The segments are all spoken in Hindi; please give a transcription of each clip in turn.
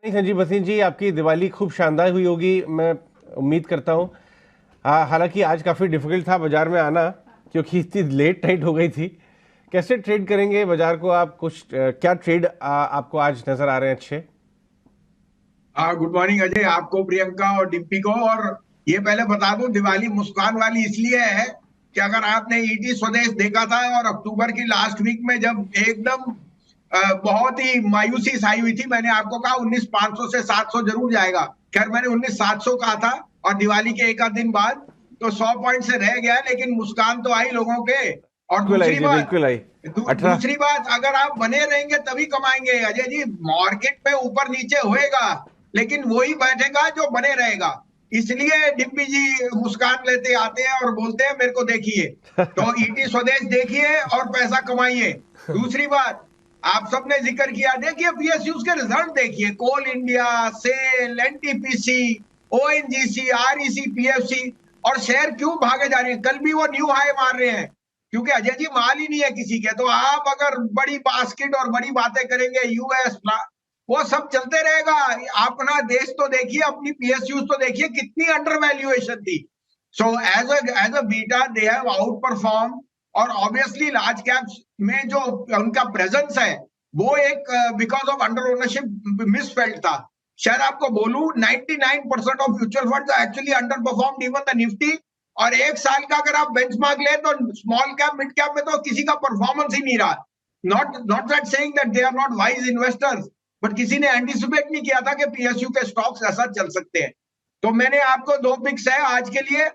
संजीव भसीन जी, आपकी दिवाली खूब शानदार हुई होगी, मैं उम्मीद करता हूँ। हालांकि आज काफ़ी डिफिकल्ट था बाजार में आना, क्योंकि इतनी लेट नाइट हो गई थी। कैसे ट्रेड करेंगे बाजार को आप? कुछ क्या ट्रेड आपको आज नजर आ रहे हैं अच्छे? गुड मॉर्निंग अजय, आपको, प्रियंका और डिम्पी को। और ये पहले बता दूं, दिवाली मुस्कान वाली इसलिए है कि अगर आपने ईटी स्वदेश देखा था और अक्टूबर की लास्ट वीक में जब एकदम बहुत ही मायूसी छाई हुई थी, मैंने आपको कहा 19,500 से 700 जरूर जाएगा। खैर, मैंने 19,700 कहा था और दिवाली के एक आध दिन बाद तो 100 पॉइंट से रह गया, लेकिन मुस्कान तो आई लोगों के। और बिल्कुल आई जी, बिल्कुल आई। 18 दूसरी बात, अगर आप बने रहेंगे तभी कमाएंगे अजय जी। मार्केट में ऊपर नीचे होएगा, लेकिन वही बैठेगा जो बने रहेगा। इसलिए डिम्पी जी मुस्कान लेते आते हैं और बोलते हैं मेरे को देखिए। तो ईटी स्वदेश देखिए और पैसा कमाइए। दूसरी बात, आप सबने जिक्र किया, देखिए पीएसयूज के रिजल्ट देखिए, कोल इंडिया, सेल, एनटीपीसी, ओएनजीसी, आरईसी, पीएफसी, और शेयर क्यों भागे जा रहे हैं? कल भी वो न्यू हाई मार रहे हैं, क्योंकि अजय जी माल ही नहीं है किसी के। तो आप अगर बड़ी बास्केट और बड़ी बातें करेंगे, यूएस वो सब चलते रहेगा। अपना देश तो देखिए, अपनी पीएसयूज तो देखिए, कितनी अंडर वैल्यूएशन थी। So as a beta they have outperform. और ऑब्वियसली लार्ज कैप्स में जो उनका प्रेजेंस है, वो एक because of under ownership misfelt था। शायद आपको बोलूं, 99% of mutual fund actually underperform even the Nifty. और एक साल का अगर आप बेंचमार्क ले तो स्मॉल कैप मिड कैप में तो किसी का परफॉर्मेंस ही नहीं रहा। Not that saying that they are not wise investors, but किसी ने एंटिसिपेट नहीं किया था कि पीएसयू के स्टॉक्स ऐसा चल सकते हैं। तो मैंने आपको दो पिक्स है आज के लिए।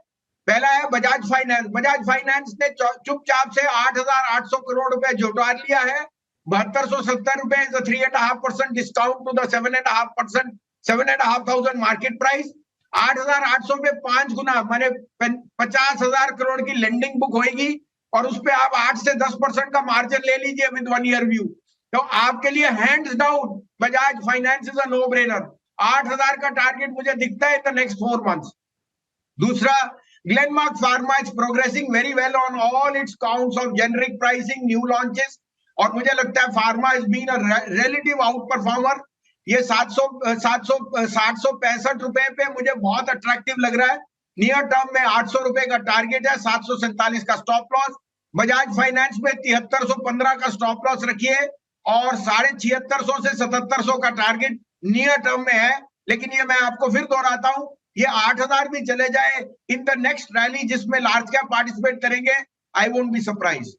पहला है बजाज फाइनेंस। बजाज फाइनेंस ने चुपचाप से 8,800 करोड़ रुपए जुटा लिया है। 7270 रुपए is 3.5% discount to the 7.5%, 7,500 market price. 8,800 पे 5 गुना माने 50,000 करोड़ की लेंडिंग बुक होगी, और उस पे आप 8 से 10% का मार्जिन ले लीजिए विद 1 ईयर व्यू। तो आपके लिए hands down Bajaj finance is a no brainer. 8,000 का टारगेट मुझे दिखता है इन द नेक्स्ट 4 मंथ्स। दूसरा, Glenmark pharma is progressing very well on all its counts of generic pricing, new launches, और मुझे लगता है pharma is been a relative outperformer. ये 765 रुपए पे मुझे बहुत अट्रैक्टिव लग रहा है। नियर टर्म में 800 रुपए का टारगेट है, 747 का स्टॉप लॉस। बजाज फाइनेंस में 7315 का स्टॉप लॉस रखिए, और 6,650 से 7,700 का टारगेट नियर टर्म में है। लेकिन ये मैं आपको फिर दोहराता हूं, ये 8,000 भी चले जाए इन द नेक्स्ट रैली जिसमें लार्ज कैप पार्टिसिपेट करेंगे, आई वोंट बी सरप्राइज।